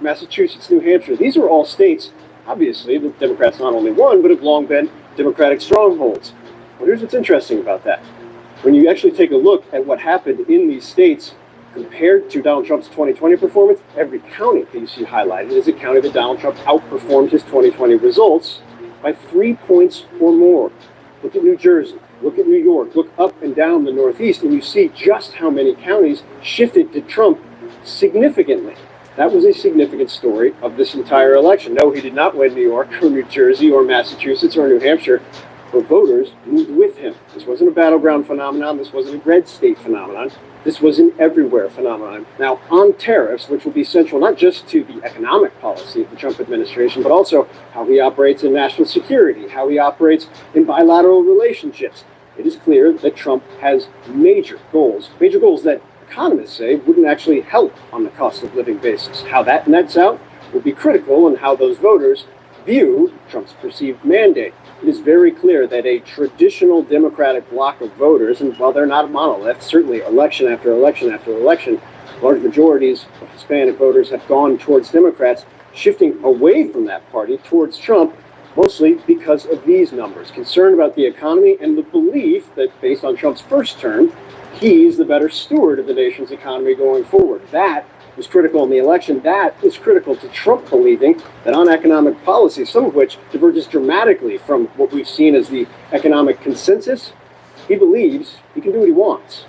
Massachusetts, New Hampshire. These are all states, obviously, the Democrats not only won, but have long been Democratic strongholds. Well, here's what's interesting about that. When you actually take a look at what happened in these states compared to Donald Trump's 2020 performance, every county that you see highlighted is a county that Donald Trump outperformed his 2020 results by 3 points or more. Look at New Jersey, look at New York, look up and down the Northeast, and you see just how many counties shifted to Trump significantly. That was a significant story of this entire election. No, he did not win New York or New Jersey or Massachusetts or New Hampshire, but voters moved with him. This wasn't a battleground phenomenon. This wasn't a red state phenomenon. This was an everywhere phenomenon. Now, on tariffs, which will be central not just to the economic policy of the Trump administration, but also how he operates in national security, how he operates in bilateral relationships, it is clear that Trump has major goals that economists say wouldn't actually help on the cost of living basis. How that nets out will be critical in how those voters view Trump's perceived mandate. It is very clear that a traditional Democratic bloc of voters, and while they're not a monolith, certainly election after election after election, large majorities of Hispanic voters have gone towards Democrats, shifting away from that party towards Trump, mostly because of these numbers. Concern about the economy and the belief that, based on Trump's first term, he's the better steward of the nation's economy going forward. That was critical in the election. That is critical to Trump believing that on economic policy, some of which diverges dramatically from what we've seen as the economic consensus, he believes he can do what he wants.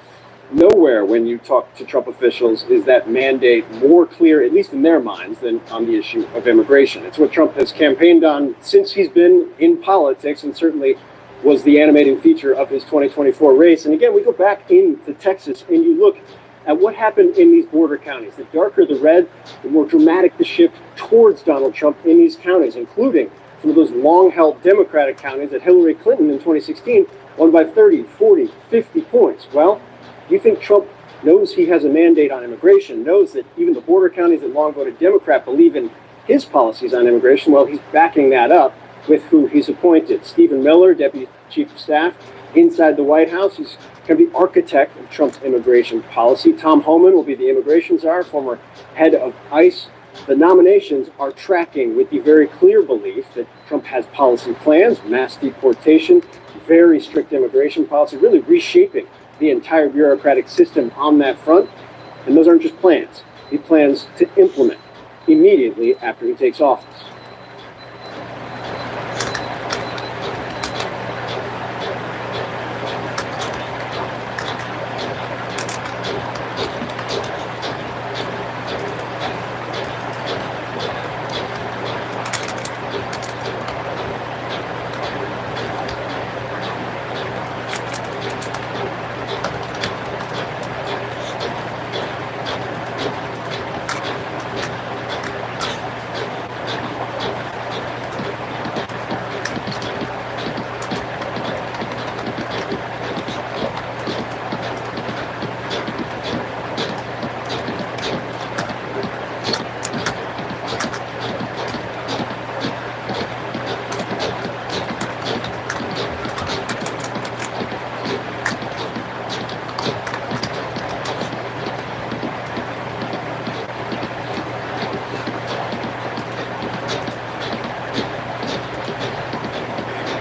Nowhere when you talk to Trump officials is that mandate more clear, at least in their minds, than on the issue of immigration. It's what Trump has campaigned on since he's been in politics, and certainly was the animating feature of his 2024 race. And again, we go back into Texas and you look at what happened in these border counties. The darker the red, the more dramatic the shift towards Donald Trump in these counties, including some of those long-held Democratic counties that Hillary Clinton in 2016 won by 30, 40, 50 points. Well, you think Trump knows he has a mandate on immigration, knows that even the border counties that long voted Democrat believe in his policies on immigration? Well, he's backing that up with who he's appointed. Stephen Miller, Deputy Chief of Staff, inside the White House. He's going to be architect of Trump's immigration policy. Tom Homan will be the immigration czar, former head of ICE. The nominations are tracking with the very clear belief that Trump has policy plans, mass deportation, very strict immigration policy, really reshaping the entire bureaucratic system on that front. And those aren't just plans. He plans to implement immediately after he takes office.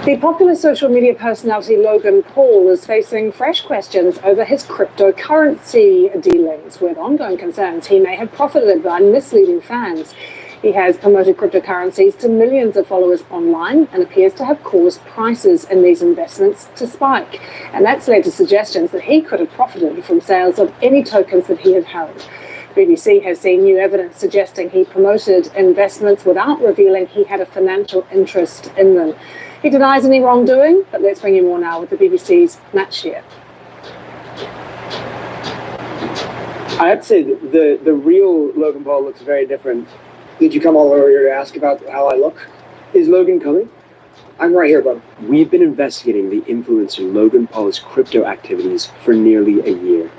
The popular social media personality Logan Paul is facing fresh questions over his cryptocurrency dealings, with ongoing concerns he may have profited by misleading fans. He has promoted cryptocurrencies to millions of followers online and appears to have caused prices in these investments to spike. And that's led to suggestions that he could have profited from sales of any tokens that he had held. BBC has seen new evidence suggesting he promoted investments without revealing he had a financial interest in them. He denies any wrongdoing, but let's bring you more now with the BBC's Matt Shear. I have to say that the real Logan Paul looks very different. Did you come all over here to ask about how I look? Is Logan coming? I'm right here, bud. We've been investigating the influencer Logan Paul's crypto activities for nearly a year.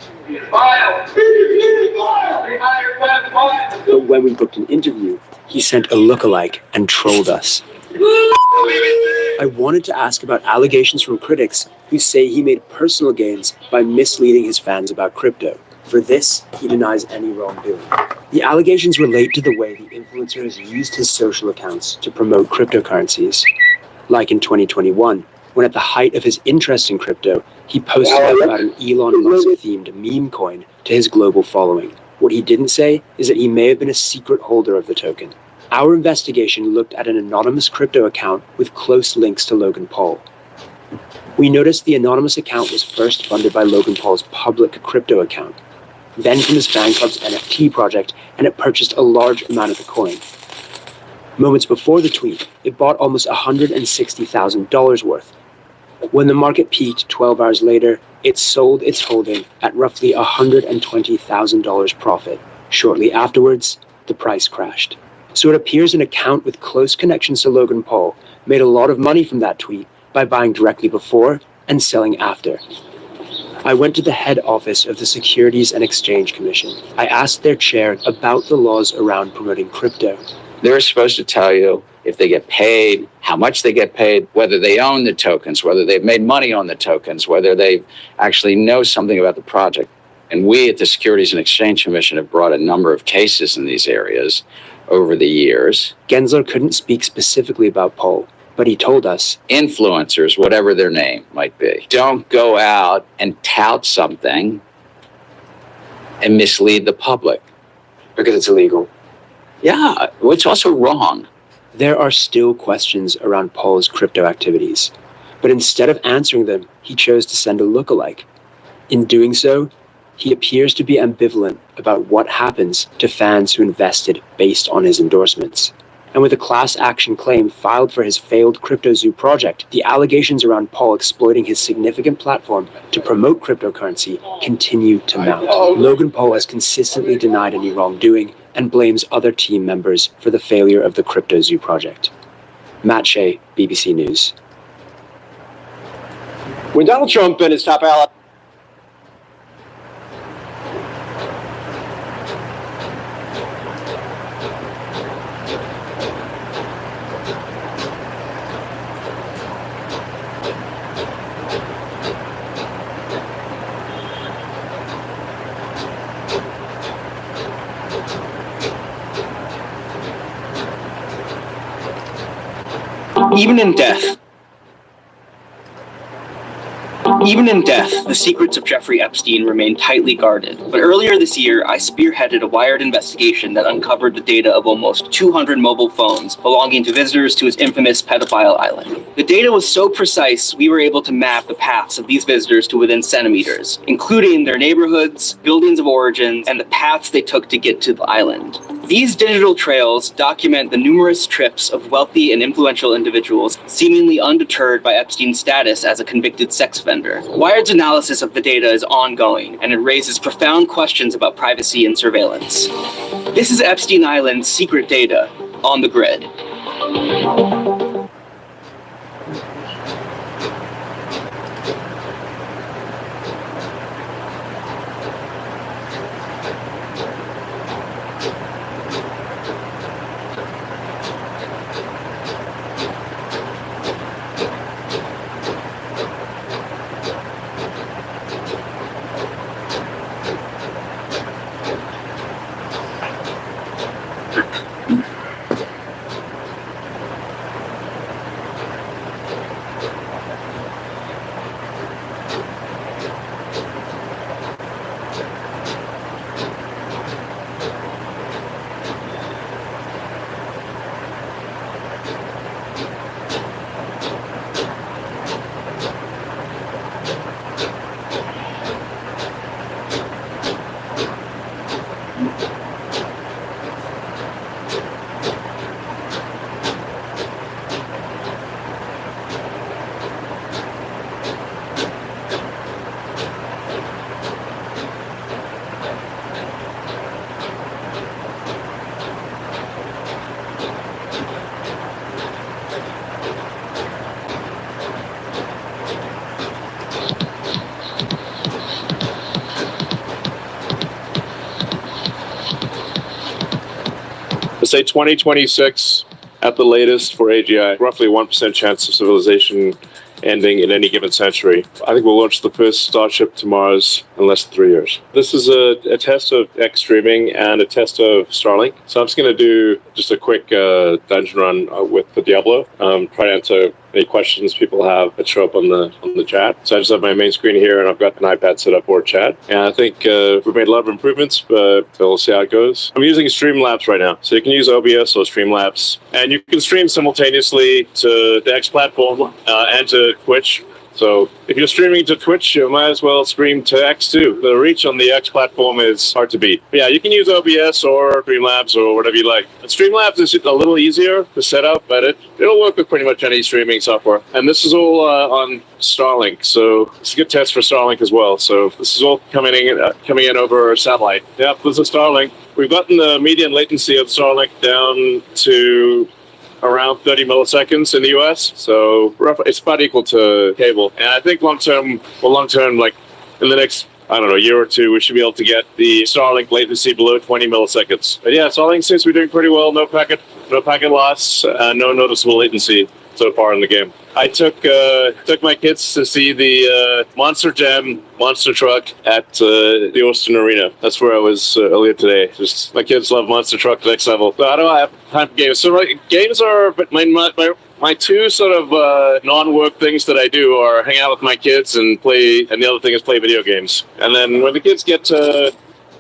But when we booked an interview, he sent a lookalike and trolled us. I wanted to ask about allegations from critics who say he made personal gains by misleading his fans about crypto. For this, he denies any wrongdoing. The allegations relate to the way the influencer has used his social accounts to promote cryptocurrencies. Like in 2021, when at the height of his interest in crypto, he posted about an Elon Musk-themed meme coin to his global following. What he didn't say is that he may have been a secret holder of the token. Our investigation looked at an anonymous crypto account with close links to Logan Paul. We noticed the anonymous account was first funded by Logan Paul's public crypto account, then from his fan club's NFT project, and it purchased a large amount of the coin. Moments before the tweet, it bought almost $160,000 worth. When the market peaked 12 hours later, it sold its holding at roughly $120,000 profit. Shortly afterwards, the price crashed. So it appears an account with close connections to Logan Paul made a lot of money from that tweet by buying directly before and selling after. I went to the head office of the Securities and Exchange Commission. I asked their chair about the laws around promoting crypto. They're supposed to tell you if they get paid, how much they get paid, whether they own the tokens, whether they've made money on the tokens, whether they actually know something about the project. And we at the Securities and Exchange Commission have brought a number of cases in these areas over the years. Gensler couldn't speak specifically about Paul, but he told us, influencers, whatever their name might be, don't go out and tout something and mislead the public. because it's illegal. Yeah, well, it's also wrong. There are still questions around Paul's crypto activities, but instead of answering them, he chose to send a lookalike. In doing so, he appears to be ambivalent about what happens to fans who invested based on his endorsements. And with a class action claim filed for his failed CryptoZoo project, the allegations around Paul exploiting his significant platform to promote cryptocurrency continue to mount. Logan Paul has consistently denied any wrongdoing and blames other team members for the failure of the CryptoZoo project. Matt Shea, BBC News. When Donald Trump and his top ally Even in death, the secrets of Jeffrey Epstein remain tightly guarded. But earlier this year, I spearheaded a Wired investigation that uncovered the data of almost 200 mobile phones belonging to visitors to his infamous pedophile island. The data was so precise, we were able to map the paths of these visitors to within centimeters, including their neighborhoods, buildings of origin, and the paths they took to get to the island. These digital trails document the numerous trips of wealthy and influential individuals, seemingly undeterred by Epstein's status as a convicted sex offender. Wired's analysis of the data is ongoing, and it raises profound questions about privacy and surveillance. This is Epstein Island's secret data on the grid. Say 2026 at the latest for AGI. Roughly 1% chance of civilization ending in any given century. I think we'll launch the first Starship to Mars in less than 3 years. This is a test of X streaming and a test of Starlink. So I'm just going to do just a quick dungeon run with the Diablo. Try to answer any questions people have that show up on the chat. So I just have my main screen here, and I've got an iPad set up for chat. And I think we've made a lot of improvements, but we'll see how it goes. I'm using Streamlabs right now, so you can use OBS or Streamlabs, and you can stream simultaneously to the X platform and to Twitch. So if you're streaming to Twitch, you might as well stream to X too. The reach on the X platform is hard to beat. But yeah, you can use OBS or Streamlabs or whatever you like. And Streamlabs is a little easier to set up, but it'll work with pretty much any streaming software. And this is all on Starlink, so it's a good test for Starlink as well. So this is all coming in over satellite. Yep, this is Starlink. We've gotten the median latency of Starlink down to around 30 milliseconds in the US, so roughly it's about equal to cable. And I think long term, like in the next, I don't know, year or two, we should be able to get the Starlink latency below 20 milliseconds. But yeah, Starlink seems to be doing pretty well. No packet loss, no noticeable latency so far in the game. I took my kids to see the Monster Jam monster truck at the Austin Arena. That's where I was earlier today. Just my kids love monster truck next level. So I don't have time for games. So games are, but my two sort of non-work things that I do are hang out with my kids and play, and the other thing is play video games. And then when the kids get to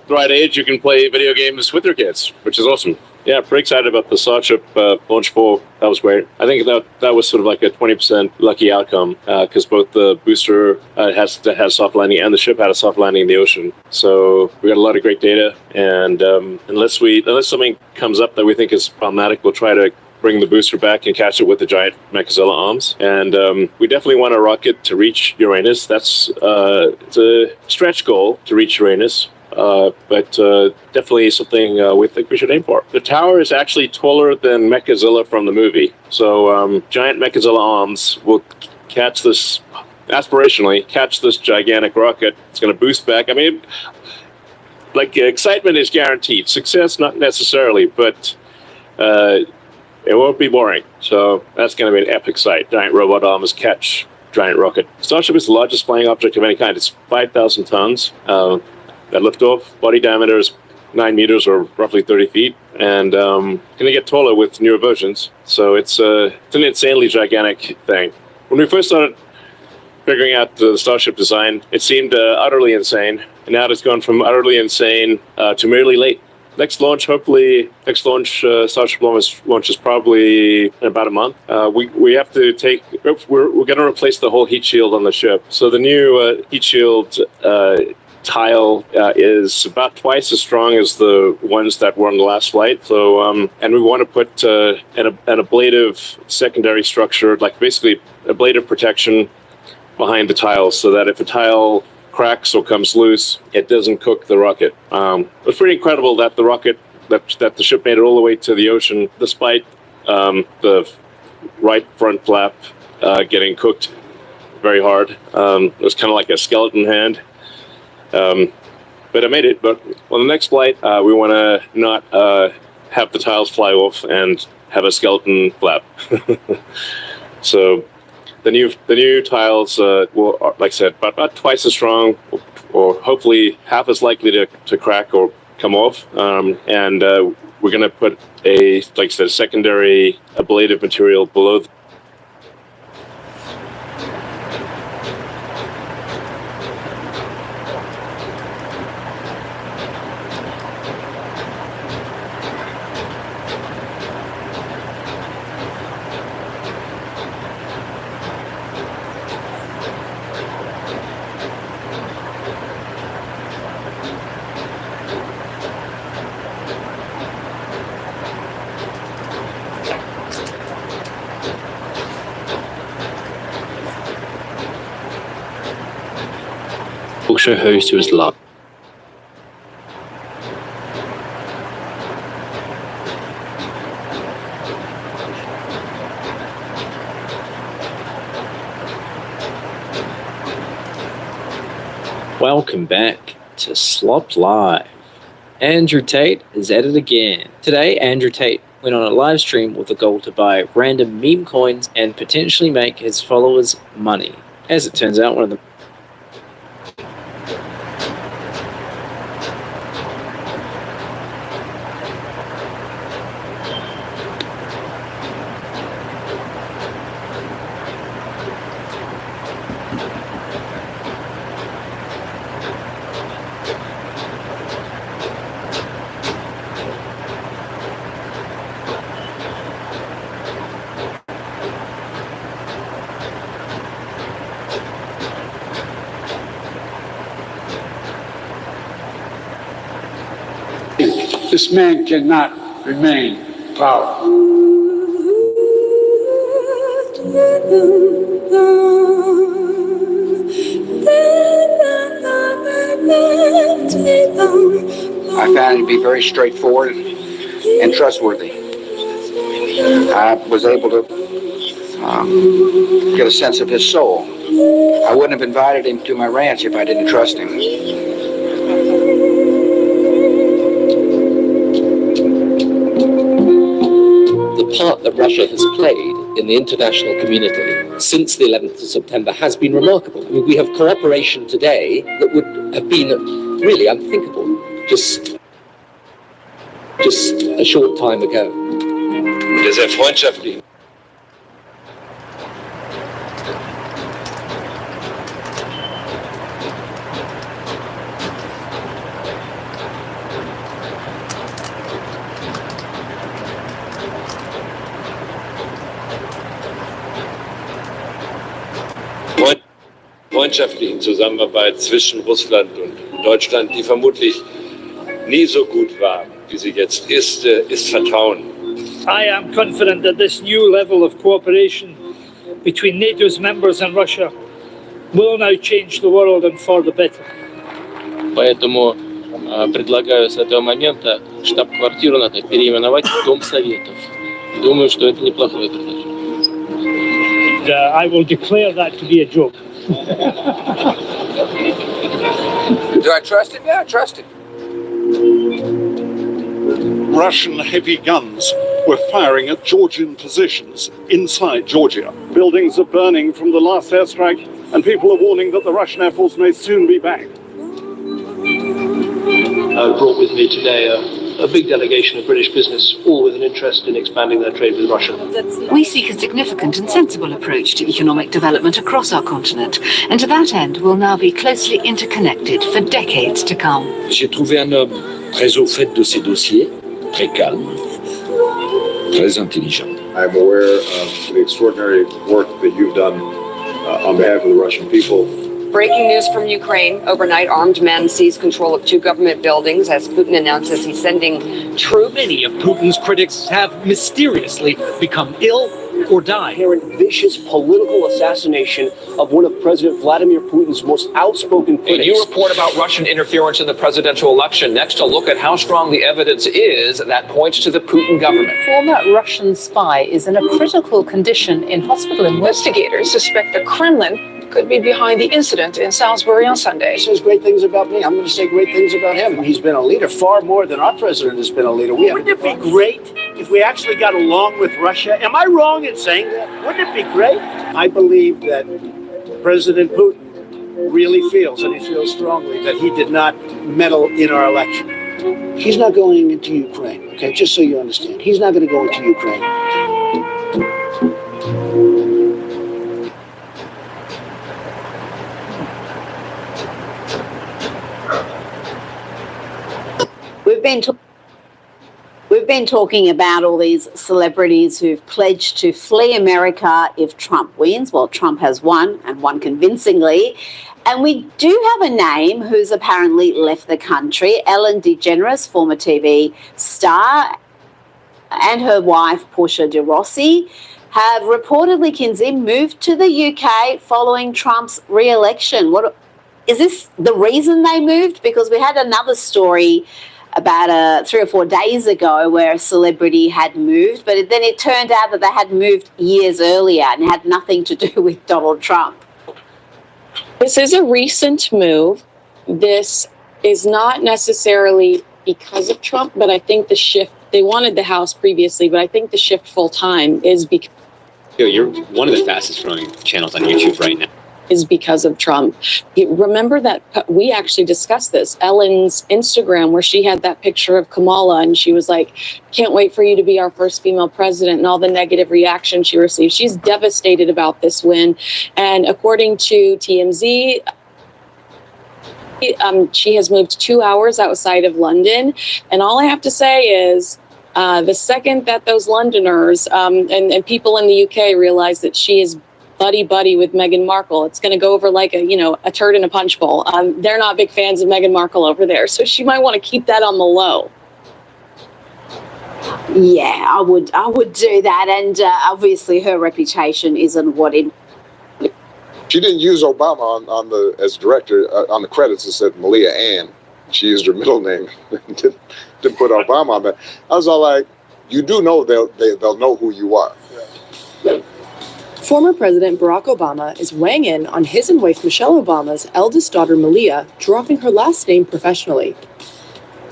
the right age, you can play video games with your kids, which is awesome. Yeah, pretty excited about the Starship launch 4. That was great. I think that was sort of like a 20% lucky outcome because both the booster has soft landing and the ship had a soft landing in the ocean. So we got a lot of great data, and unless something comes up that we think is problematic, we'll try to bring the booster back and catch it with the giant Mechazilla arms. And we definitely want a rocket to reach Uranus. That's it's a stretch goal to reach Uranus. But definitely something we think we should aim for. The tower is actually taller than Mechazilla from the movie. So giant Mechazilla arms will aspirationally catch this gigantic rocket. It's going to boost back. I mean, excitement is guaranteed. Success, not necessarily, but it won't be boring. So that's going to be an epic sight. Giant robot arms catch giant rocket. Starship is the largest flying object of any kind. It's 5,000 tons. That liftoff body diameter is 9 meters or roughly 30 feet, and going to get taller with newer versions. So it's an insanely gigantic thing. When we first started figuring out the Starship design, it seemed utterly insane, and now it's gone from utterly insane to merely late. Next launch, Starship launch is probably in about a month. We have to we're going to replace the whole heat shield on the ship. So the new heat shield tile is about twice as strong as the ones that were on the last flight. So, and we want to put an ablative secondary structure, like basically ablative protection behind the tiles, so that if a tile cracks or comes loose, it doesn't cook the rocket. It's pretty incredible that the rocket, that the ship made it all the way to the ocean, despite the right front flap getting cooked very hard. It was kind of like a skeleton hand. But I made it. But on the next flight, we want to not have the tiles fly off and have a skeleton flap. So the new tiles will, like I said, about twice as strong, or hopefully half as likely to crack or come off. And we're going to put a, like I said, secondary ablative material below We'll show host to his love. Welcome back to Slop Live. Andrew Tate is at it again. Today, Andrew Tate went on a live stream with the goal to buy random meme coins and potentially make his followers money. As it turns out, one of the This man cannot remain in power. I found him to be very straightforward and trustworthy. I was able to get a sense of his soul. I wouldn't have invited him to my ranch if I didn't trust him. The part that Russia has played in the international community since the 11th of September has been remarkable. I mean, we have cooperation today that would have been really unthinkable just a short time ago. Der sehr freundschaftlich. Freundschaftlichen Zusammenarbeit zwischen Russland und Deutschland, die vermutlich nie so gut war, wie sie jetzt ist, ist Vertrauen. I am confident that this new level of cooperation between NATO's members and Russia will now change the world and for the better. Поэтому предлагаю с этого момента штаб-квартиру надо переименовать в Дом Советов. Думаю, что это неплохое предложение. I will declare that to be a joke. Do I trust him? Yeah, I trust him. Russian heavy guns were firing at Georgian positions inside Georgia. Buildings are burning from the last airstrike, and people are warning that the Russian Air Force may soon be back. I brought with me today a big delegation of British business, all with an interest in expanding their trade with Russia. We seek a significant and sensible approach to economic development across our continent, and to that end will now be closely interconnected for decades to come. J'ai trouvé un homme très au fait de ses dossiers, très calme, très intelligent. I'm aware of the extraordinary work that you've done on behalf of the Russian people. Breaking news from Ukraine. Overnight, armed men seized control of 2 government buildings as Putin announces he's sending troops. Many of Putin's critics have mysteriously become ill or died. Hearing vicious political assassination of one of President Vladimir Putin's most outspoken critics. A new report about Russian interference in the presidential election. Next, to look at how strong the evidence is that points to the Putin government. Former Russian spy is in a critical condition in hospital. Investigators suspect the Kremlin could be behind the incident in Salisbury on Sunday. He says great things about me. I'm going to say great things about him. He's been a leader far more than our president has been a leader. Wouldn't it be great if we actually got along with Russia? Am I wrong in saying that? Wouldn't it be great? I believe that President Putin really feels, and he feels strongly, that he did not meddle in our election. He's not going into Ukraine, okay? Just so you understand. He's not going to go into Ukraine. We've been talking about all these celebrities who've pledged to flee America if Trump wins. Well, Trump has won, and won convincingly. And we do have a name who's apparently left the country. Ellen DeGeneres, former TV star, and her wife, Portia de Rossi, have reportedly, Kinsey, moved to the UK following Trump's re-election. Is this the reason they moved? Because we had another story about 3 or 4 days ago where a celebrity had moved, but then it turned out that they had moved years earlier and had nothing to do with Donald Trump. This is a recent move. This is not necessarily because of Trump, but I think the shift They wanted the House previously, but I think the shift full time is because You're one of the fastest growing channels on YouTube right now. Is because of Trump. Remember that we actually discussed this, Ellen's Instagram, where she had that picture of Kamala and she was like, can't wait for you to be our first female president, and all the negative reaction she received. She's devastated about this win. And according to TMZ, she has moved 2 hours outside of London. And all I have to say is, the second that those Londoners and people in the UK realize that she is buddy with Meghan Markle, it's going to go over like a turd in a punch bowl. They're not big fans of Meghan Markle over there, so she might want to keep that on the low. Yeah, I would do that, and obviously her reputation isn't what it. She didn't use Obama on the as director on the credits. It said Malia Ann. She used her middle name. didn't put Obama on that. I was all like, you do know they'll know who you are. Former President Barack Obama is weighing in on his and wife Michelle Obama's eldest daughter Malia dropping her last name professionally.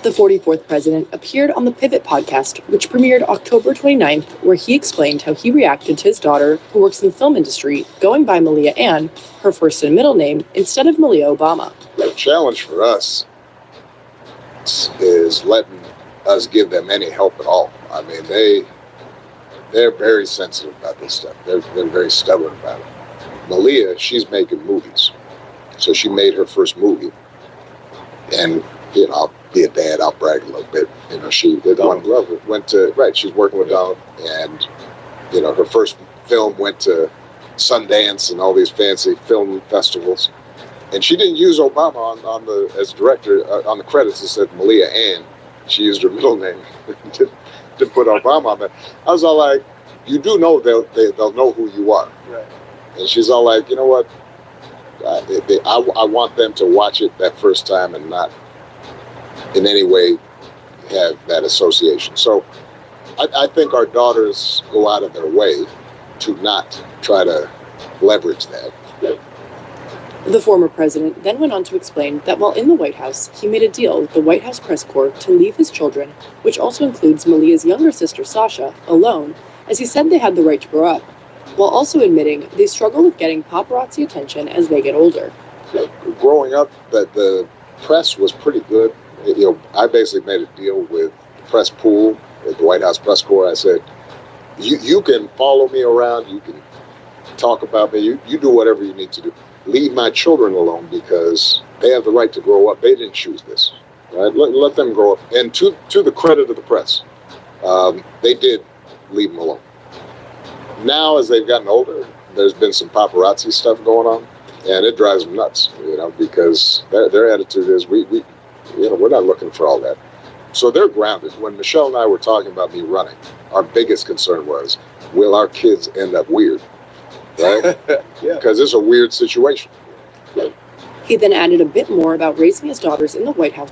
The 44th president appeared on the Pivot podcast, which premiered October 29th, where he explained how he reacted to his daughter, who works in the film industry, going by Malia Ann, her first and middle name, instead of Malia Obama. The challenge for us is letting us give them any help at all. I mean, they're very sensitive about this stuff. They're very stubborn about it. Malia, she's making movies. So she made her first movie. And, I'll be a dad, I'll brag a little bit. She went to, right, she's working with Donald. And, her first film went to Sundance and all these fancy film festivals. And she didn't use Obama as director. On the credits, it said Malia Ann. She used her middle name. Didn't put Obama on that. I was all like, you do know they'll know who you are. Right. And she's all like, you know what? I want them to watch it that first time and not in any way have that association. So I think our daughters go out of their way to not try to leverage that. The former president then went on to explain that while in the White House, he made a deal with the White House press corps to leave his children, which also includes Malia's younger sister Sasha, alone, as he said they had the right to grow up, while also admitting they struggle with getting paparazzi attention as they get older. Growing up, that the press was pretty good. I basically made a deal with the press pool, with the White House press corps. I said, you can follow me around, you can talk about me, you do whatever you need to do. Leave my children alone because they have the right to grow up. They didn't choose this, right? Let them grow up. And to the credit of the press, they did leave them alone. Now, as they've gotten older, there's been some paparazzi stuff going on, and it drives them nuts, because their attitude is we're not looking for all that. So they're grounded. When Michelle and I were talking about me running, our biggest concern was, will our kids end up weird? Right? Because it's a weird situation. He then added a bit more about raising his daughters in the White House.